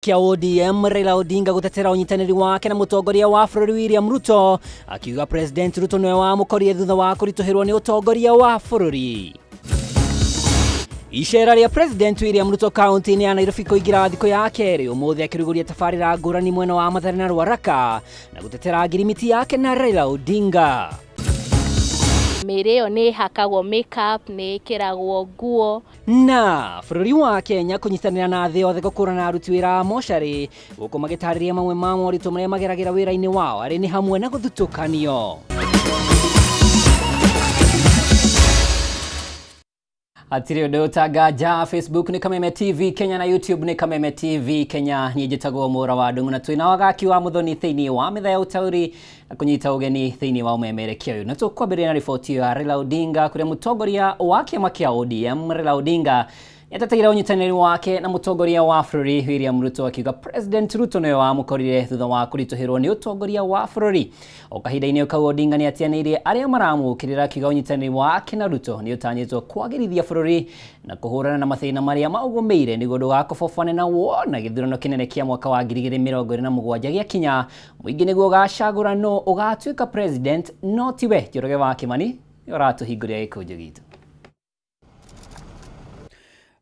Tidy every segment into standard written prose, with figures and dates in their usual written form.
Kia ODM Raila Odinga gutetera unyitaniri wake na mutongoria wa bũrũri William Ruto, akiuga President Ruto niwe wamukorire thutha wa kurituhirwo ni utongoria wa bũrũri. Icera ria President William Ruto kaunti-inĩ ya Nairobi kuingira thikũ ya kerĩ, umuthi akĩrugũria tabarĩra ngũrani mwena wa Mathare na Ruaraka na gutetera ngirimiti yake na Raila Odinga. Mireo ni hakagwo makeup ni kiragwo nguo na bũrũri wa Kenya kunyitanĩra na thĩ yothe gũkũrana aruti wĩra a mocarĩ gũkũ magĩtarĩria mamwe ma moritũ marĩa mageragĩra wĩra-inĩ wao arĩ nĩ hamwe na gũthutũkanio. Atiri ũndũ ũtangaja Facebook ni Kameme TV Kenya na YouTube ni Kameme TV Kenya. Niĩ njĩtagwo Mũra wa Ndung'u na twĩna wagaki wa Muthoni thĩinĩ wa metha ya ũtaũri na kũnyita ũgeni thĩinĩ wa ũmemerekia ũyũ. Na tũkwambĩrĩria na riboti ya Raila Odinga kũrĩa mũtongoria wa kĩama kĩa ODM Raila Odinga yateteire unyitanĩri wake na mũtongoria wa bũrũri William Ruto, akiuga President Ruto niwe wamukorire thutha wa kurituhirwo ni utongoria wa bũrũri. O kahinda-inĩ kau Odinga ni atianĩirie arĩa maramũkĩrĩra, akiuga unyitanĩri wake na Ruto ni ũtanyĩtwo kwagĩrithia bũrũri na kũhũrana na mathĩna marĩa maũgũmĩire nĩguo ndũgakobofane na wona gĩthurano kĩnene kĩa mwaka wa 2027 gĩakinya. Mũingĩ nĩguo ũgacagũra no ũgatuĩka president, no tiwe Njoroge wa Kimani ũratũhingũria gĩkũnjo gitũ.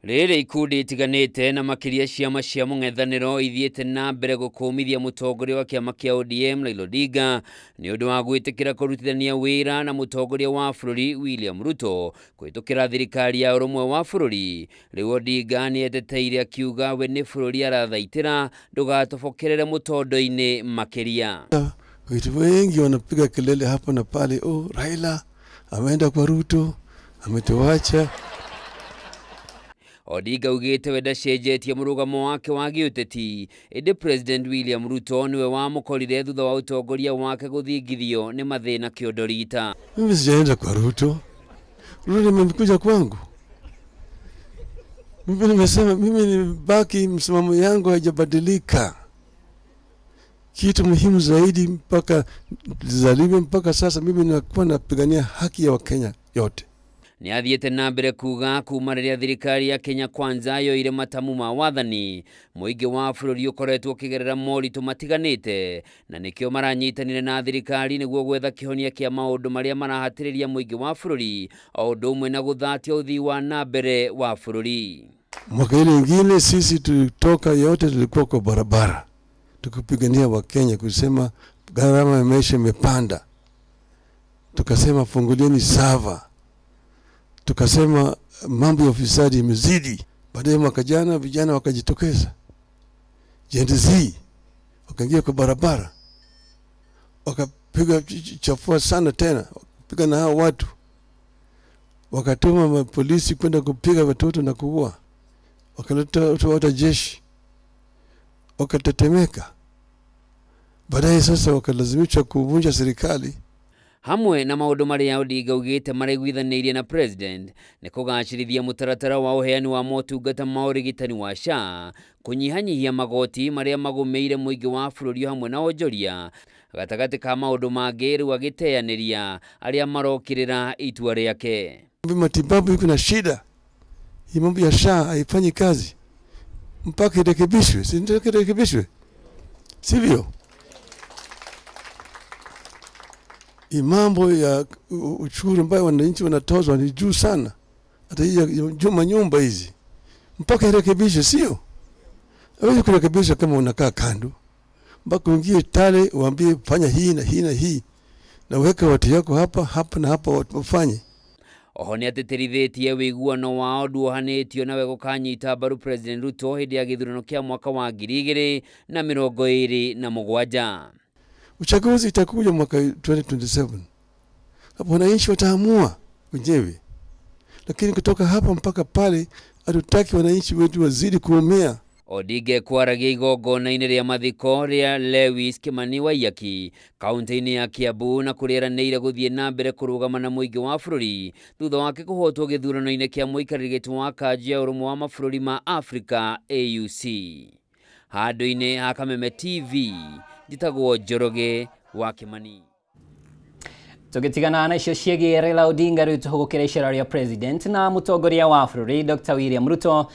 Rĩrĩ ikundi itiganĩte na makĩria ciama cia mũng'ethanĩro ithiĩte na mbere gũkũmithia mũtongoria wa kĩama kĩa ODM Raila Odinga nĩ ũndũ wa gwĩtĩkĩra kũrutithania wĩra na mũtongoria wa bũrũri William Ruto kũhĩtũkĩra thirikari ya ũrũmwe wa bũrũri. Rĩu Odinga nĩ eteteire akiuga we nĩ bũrũri arathaitĩra ndũgatobokerere mũtondo-inĩ makĩria. Watu wengi wanapiga kelele hapa na pale, oh Raila ameenda kwa Ruto, ametuacha. Odinga ugĩte we ndacenjetie mũrũgamo wake wa gĩũteti, ĩndĩ President William Ruto niwe wamũkorire thutha wa ũtongoria wake gũthingithio nĩ mathĩna kĩondorita. Mimi sijaenda kwa Ruto, Ruto nimekuja kwangu. Mimi nimesema mimi nibaki, msimamo yangu haijabadilika. Kitu muhimu zaidi mpaka zalime mpaka sasa mimi nakuwa napigania haki ya Wakenya yote. Ni athiĩte na mbere kuga kuma rĩrĩa thirikari ya Kenya Kwanza yoire matamu ma wathani, mũingĩ wa bũrũri ũkoretwo ũkĩgerera moritũ matiganĩte na nĩkĩo maranyitanire na thirikari nĩguo gwetha kĩhonia kĩa maũndũ marĩa marahatĩrĩria mũingĩ wa bũrũri, o ũndũ ũmwe na gũthatia ũthii wa na mbere wa bũrũri. Mwaka ile ingine sisi tulitoka yote tulikuwa kwa barabara tukipigania Wakenya kusema gharama ya maisha imepanda, tukasema fungulieni sava, tukasema mambo ya ufisadi imezidi. Baadaye mwaka jana vijana wakajitokeza, Gen Z wakaingia kwa barabara wakapiga chafua sana tena, wakapiga na hao watu, wakatuma polisi kwenda kupiga watoto na kuua, wakaleta watu jeshi, wakatetemeka. Baadaye sasa wakalazimishwa kuvunja serikali. Hamwe na maũndũ marĩa Odinga ugĩte maraiguithanĩirie na President nĩ kũgacĩrithia mũtaratara wa ũheani wa motungata ma ũrigitani wa SHA, kũnyihanyihia magoti marĩa magũmĩire mũingĩ wa bũrũri hamwe na onjoria, gatagatĩ ka maũndũ mangĩ rĩu agĩteanĩria arĩa marokĩrĩra itua rĩake. Matibabu iko na shida, hii mambo ya SHA haifanyi kazi mpaka irekebishwe, si ndio? Irekebishwe, sivyo? Mambo ya ushuru ambayo wananchi wanatozwa ni juu sana, hata hii ya nyumba hizi mpaka irekebishwe, sio? Hawezi kurekebisha kama unakaa kando, mpaka uingie tale uambie fanya hii na hii na hii na weka watu yako hapa na hapa wafanye. Oho nĩ ateterithĩtie wĩiguano wao nduohanĩtio nawe gũkanyita mbaru President Ruto hĩndĩ ya gĩthurano kĩa mwaka wa 2027. Uchaguzi itakuja mwaka 2027. Hapo wananchi wataamua wenyewe. Lakini kutoka hapa mpaka pale hatutaki wananchi wetu wazidi kuumia. Odinga kwaragia igongona-inĩ rĩa mathiko rĩa Lewis Kimani Waiyaki kaunti-inĩ ya Kiambu na kũrĩranĩire gũthiĩ na mbere kũrũgama na mũingĩ wa bũrũri thutha wake kũhotwo gĩthurano-inĩ kĩa mũikarĩri gĩtĩ wa kanjũ ya ũrũmwe wa mabũrũri ma Afrika AUC. Handũ-inĩ ha Kameme TV njĩtagwo Njoroge wa Kimani. Tũgĩtigana na icio ciĩgiĩ Raila Odinga, rĩu tũhũgũkĩra icera rĩa President na mũtongoria wa bũrũri Dr. William Ruto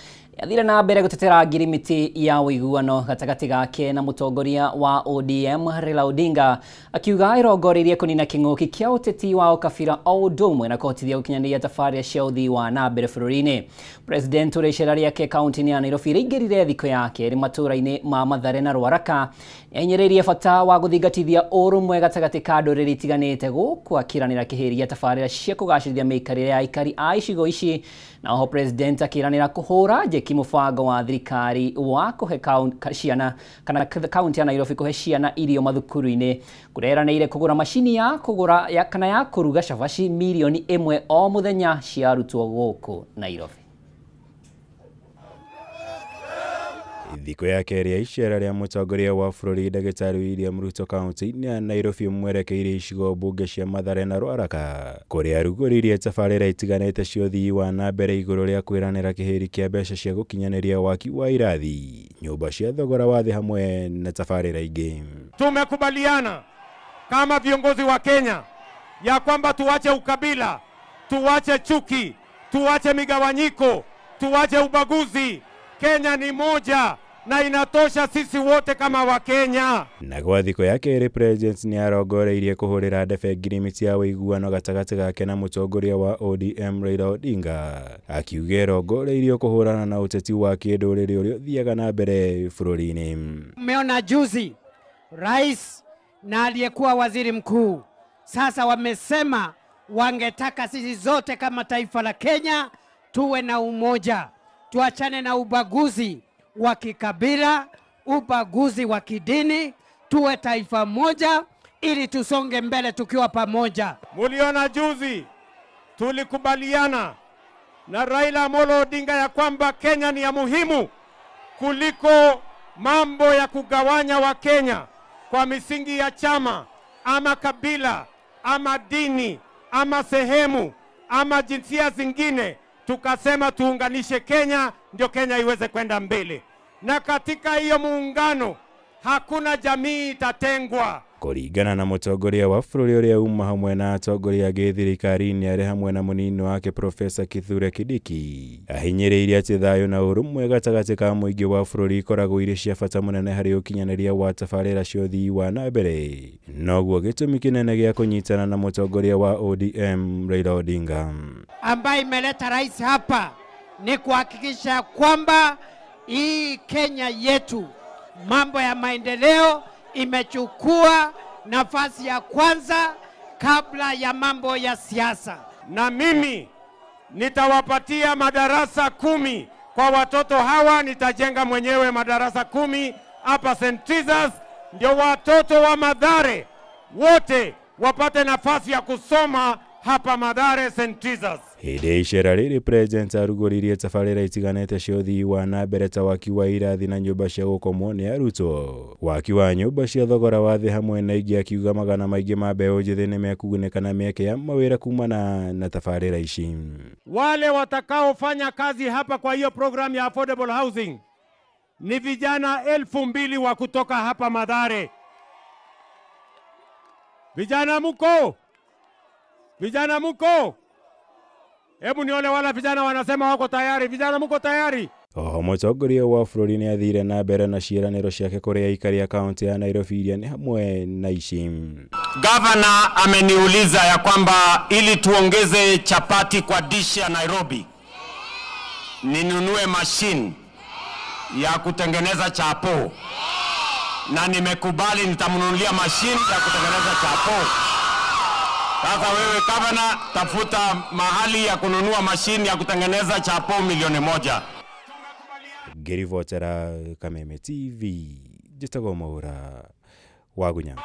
yathire na mbere gutetera ngirimiti ya uiguano gatagati gake na mutongoria wa ODM Raila Odinga, akiuga irongoririe kunina king'uki kia uteti wa ukabira o ndumwe na kuhotithia gukinyaniria tafaria cia uthii wa na mbere bururi-ini. President uricera riake kaunti-ini ya Nairobi riingirire thiko yake ri matura-ini ma Mathare na Ruaraka enyererie bata wa guthingatithia urumwe gatagati ka nduriri itiganite guku akiranira kihiria tafaria cia kugacirithia miikarire ya ikari a icigo ici. Na oho president akiranira kuhura jeki mubango wa thirikari wa kuhe ciana kana kaunti ya Nairobi kuhe ciana irio mathukuru-ini, kureranire kugura mashini ya kugura kana ya kuruga cabaci milioni 1 o muthenya cia arutwo guku Nairobi. Thiko ya keri ya icera ria mutongoria wa bururi Ndagĩtarĩ William Ruto kaunti-inĩ ya Nairobi mwerekeire icigo mbunge cia Mathare na Ruaraka, kuria arugũririe tabarĩra itiganĩte cia ũthii wa na mbere igũrũ rĩa kwĩranĩra kĩhĩri kĩa mbeca cia gũkinyanĩria waki wa irathi, nyũmba cia thogora wa thĩ hamwe na tabarĩra ingĩ. Tumekubaliana kama viongozi wa Kenya ya kwamba tuache ukabila, tuache chuki, tuache migawanyiko, tuache ubaguzi. Kenya ni moja na inatosha sisi wote kama wa Kenya. Na kwa thiko ya keri president ni arongoreirie kuhurira ndebe ngirimiti ya uiguano gatagati gake na mutongoria wa ODM Raila Odinga, akiuga arongoreirie kuhurana na uteti wa kinduriri uria thiaga na mbere bururi-ini. Mmeona juzi rais na aliyekuwa waziri mkuu sasa wamesema wangetaka sisi zote kama taifa la Kenya tuwe na umoja, tuachane na ubaguzi wa kikabila, ubaguzi wa kidini, tuwe taifa moja ili tusonge mbele tukiwa pamoja. Muliona juzi tulikubaliana na Raila Amolo Odinga ya kwamba Kenya ni ya muhimu kuliko mambo ya kugawanya wa Kenya kwa misingi ya chama ama kabila ama dini ama sehemu ama jinsia zingine. Tukasema tuunganishe Kenya ndio Kenya iweze kwenda mbele, na katika hiyo muungano hakuna jamii itatengwa. Kuringana na mutongoria wa bururi uria uma hamwe na atongoria angĩ thirikari-inĩ arĩ hamwe na munini wake Profesa Kithure Kindiki, ahinyĩrĩirie atĩ thayũ na ũrũmwe gatagati ka mũingĩ wa bururi ikoragwo irĩ cia bata mũnene harĩ ũkinyanĩria wa tabarĩra cia ũthii wa na mbere, noguo gĩtũmi kĩnene gĩa kũnyitana na mutongoria wa ODM Raila Odinga. Ambaye imeleta rais hapa ni kuhakikisha kwamba hii Kenya yetu mambo ya maendeleo imechukua nafasi ya kwanza kabla ya mambo ya siasa. Na mimi nitawapatia madarasa 10 kwa watoto hawa. Nitajenga mwenyewe madarasa 10 hapa St. Teresa's, ndio watoto wa Mathare wote wapate nafasi ya kusoma hapa Mathare St. Teresa's. Hĩndĩ icera rĩrĩ president arugũririe tabarĩra itiganĩte cia ũthii wa na mbere ta waki wa irathi na nyũmba cia gũkomwo nĩ arutwo, waki wa nyũmba cia thogora wa thĩ hamwe na ingĩ, akiuga magana maingĩ ma mbeũ njĩthĩ nĩ mekugunĩka na mĩeke ya mawĩra kumana na tabarĩra ici. Wale watakaofanya kazi hapa kwa hiyo program ya affordable housing ni vijana 2,000 wa kutoka hapa Mathare. Vijana muko? Vijana muko? Hebu nione wala vijana wanasema wako tayari. Vijana muko tayari? Oho mutongoria wa bururi nĩ athire na mbere na ciĩranĩro ciake kũrĩ aikari ya kaunti ya Nairobi iria nĩ hamwe na ici. Gavana ameniuliza ya kwamba ili tuongeze chapati kwa dish ya Nairobi ninunue machine ya kutengeneza chapo, na nimekubali nitamnunulia machine ya kutengeneza chapo. Sasa wewe gavana, tafuta mahali ya kununua mashini ya kutengeneza chapo 1,000,000. Ngĩribotera Kameme TV, njĩtagwo Mwaura Wagunya.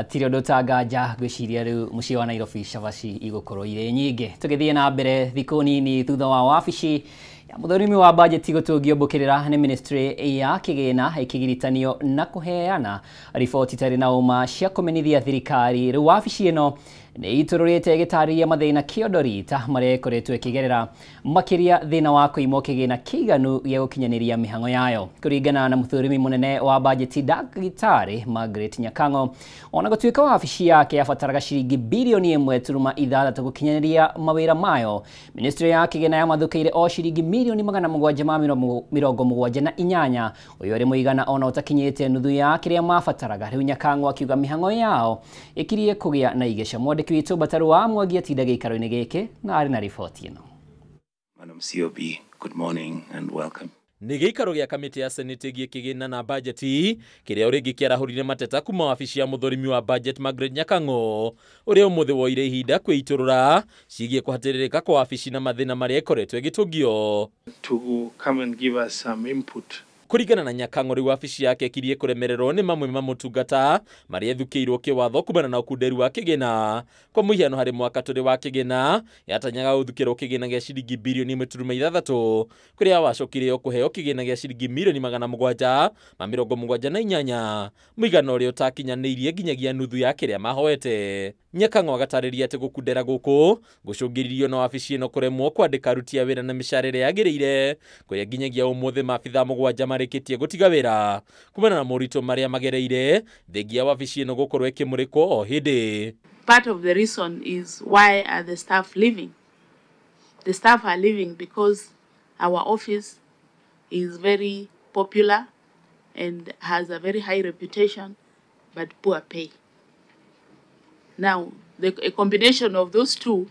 Tiri ũndũ ũtangaja gwĩciria rĩu mũciĩ wa Nairobi cabaci igũkorwo irĩ nyingĩ. Tũgĩthiĩ na mbere thikũ nini thutha wa wabici ya mũthũrimi wa bajeti gũtũngio mbũkĩrĩra nĩ ministry ya kĩgĩna ĩkĩgiritanio na kũheana riboti itarĩ na ũma cia kũmenithia thirikari. Rĩu wabici ĩno nĩ iturũrĩte gĩtarĩria mathĩna kĩondori ta marĩa ĩkoretwo ĩkĩgerera makĩria thĩna wa kũimwo kĩgĩna kĩiganu gĩa gũkinyanĩria mĩhang'o yayo. Kũringana na mũthũrimi mũnene wa bajeti Ndagĩtarĩ Margaret Nyakang'o, ona gũtuĩka wabici yake yabataraga ciringi bilioni 1.6 gũkinyanĩria mawĩra mayo, ministry ya kĩgĩna yamathukeire o ciringi milioni 778, ũyũ ũrĩ mũigana ona ũtakinyĩte nuthu ya kĩrĩa mabataraga. Rĩu Nyakang'o akiuga mĩhang'o yao ĩkirie kũgĩa na igeca. Mwandĩki witũ Bataru wa Mwangi atinda gĩikaro-inĩ gĩkĩ na arĩ na riboti ĩno. Madam COB, good morning and welcome. Nĩ gĩikaro gĩa kamĩtĩ ya Senate gĩkĩgĩna na bajeti kĩrĩa ũrĩngĩ kĩarahũrire mateta kuma wabici ya mũthũrimi wa budget Margaret Nyakang'o, ũrĩa ũmũthĩ woire ihinda kwĩitũrũra ciĩgiĩ kũhatĩrĩrĩka kwa wabici na mathĩna marĩa ĩkoretwo ĩgĩtũngio. To come and give us some input. Kũringana na Nyakang'o, rĩu wabici yake ĩkirie kũremererwo nĩ mamwe ma motungata marĩa ethukĩirwo kĩwatho kumana na ũkunderu wa kĩgĩna. Kwa mũhiano, harĩ mwaka tũrĩ wa kĩgĩna yatanyaga gũthukĩrwo kĩgĩna gĩa ciringi bilioni 1.6 kũrĩa wacokire o kũheo kĩgĩna gĩa ciringi milioni 778, mũigana ũrĩa ũtakinyanĩirie nginyagia nuthu ya kĩrĩa mahoete. Nyakang'o agatarĩria atĩ gũkundera gũkũ gũcũngĩrĩirio na wabici ĩno kũremwo kwandĩka aruti a wĩra na mĩcara ĩrĩa yagĩrĩire, kũrĩa nginyagia ũmũthĩ maabitha 7 marĩkĩtie gũtiga wĩra kumana na moritũ marĩa magereire thengia wabici ĩno gũkorwo ĩkĩmũrĩkwo o hĩndĩ. Part of the reason is why are the staff leaving? The staff are leaving because our office is very popular and has a very high reputation but poor pay. Now, a combination of those two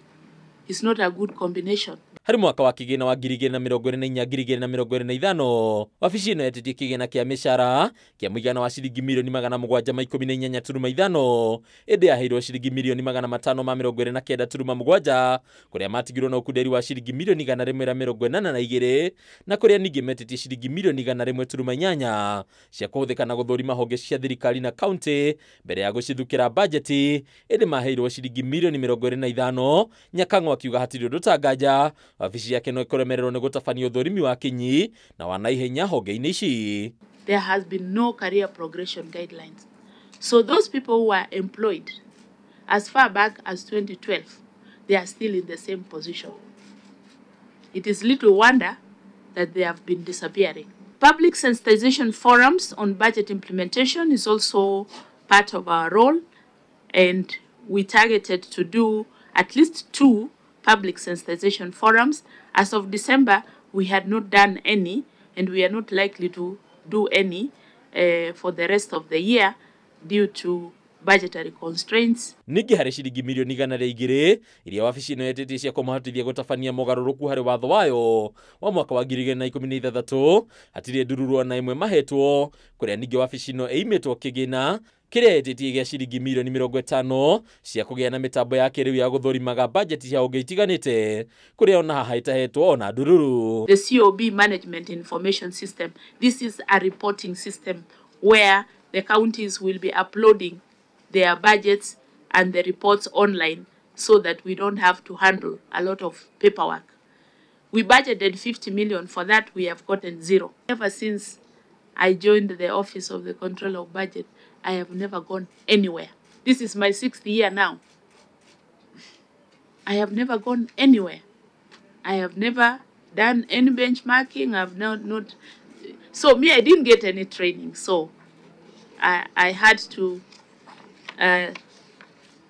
is not a good combination. Harĩ mwaka wa kĩgĩna wa 2024-2025, wabici ĩno yetĩtie kĩgĩna kĩa mĩcara kĩa mũigana wa ciringi milioni 718.5, ĩndĩ yaheirwo ciringi milioni 529.7 kũrĩa matigirwo na ũkunderi wa ciringi milioni 142, na kũrĩa ningĩ metĩtie ciringi milioni 108 cia kũhũthĩka na gũthũrima honge cia thirikari na kaunti mbere ya gũcithukĩra bajeti, ĩndĩ maheirwo ciringi milioni 25. Nyakang'o akiuga hatirĩ ũndũ ũtangaja wabici yake no ĩkũremererwo nĩ gũtabania ũthũrimi wa kinyi na wa naihenya honge-inĩ ici. There has been no career progression guidelines. So those people who are employed as far back as 2012, they are still in the same position. It is little wonder that they have been disappearing. Public sensitization forums on budget implementation is also part of our role, and we targeted to do at least 2 public sensitization forums. As of December, we had not done any, and we are not likely to do any for the rest of the year due to budgetary constraints. Ningĩ harĩ ciringi milioni 102 iria wabici ĩno yetĩtie cia kũmahotithia gũtabania mogarũrũku harĩ watho wayo wa mwaka wa 2016, hatirĩ ndururu na imwe mahetwo, kũrĩa ningĩ wabici ĩno ĩimĩtwo kĩgĩna kĩrĩa yetĩtie gĩa ciringi milioni 50 cia kũgĩa na mĩtambo ya kĩrĩu ya gũthũrimaga bajeti cia honge itiganĩte, kũrĩa ona haha ĩtahetwo ona ndururu. The COB Management Information System, this is a reporting system where the counties will be uploading their budgets and the reports online so that we don't have to handle a lot of paperwork. We budgeted 50 million for that, we have gotten 0. Ever since I joined the Office of the Control of Budget, I have never gone anywhere. This is my 6th year now. I have never gone anywhere. I have never done any benchmarking. I've not. So me, I didn't get any training. So I had to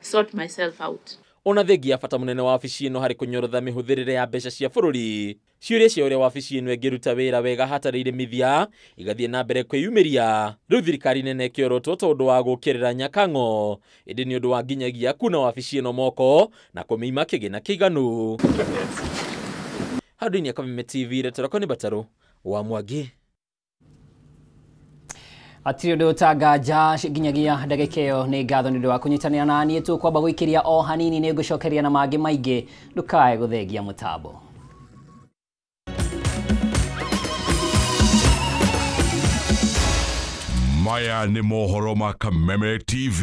sort myself out. Ona thengia bata mũnene wa wabici ĩno harĩ kũnyorotha mĩhũthĩrĩre ya mbeca cia bũrũri. Ciũria cia ũrĩa wabici ĩno ĩngĩruta wĩra wega hatarĩire mĩthia igathiĩ na mbere kwĩyumĩria. Rĩu thirikari nene ĩkĩorotwo tondũ wa gũkĩrĩra Nyakang'o, ĩndĩ nĩ ũndũ wa nginyagia kuna wabici ĩno moko na kũmĩima kĩgĩna kĩiganu. Handũ-inĩ ya Kameme TV, retorako nĩ Bataru wa Mwangi. Hatirĩ ũndũ ũtangaja nginyagia ndagĩka ĩyo. Nĩ ngatho nĩ ũndũ wa kũnyitanĩra na niĩ. Tũkwamba gũikĩria o hanini, nĩ ngũcokeria na mangĩ maingĩ, ndũkae gũthengia mũtambo. Maya nĩ mohoro ma Kameme TV.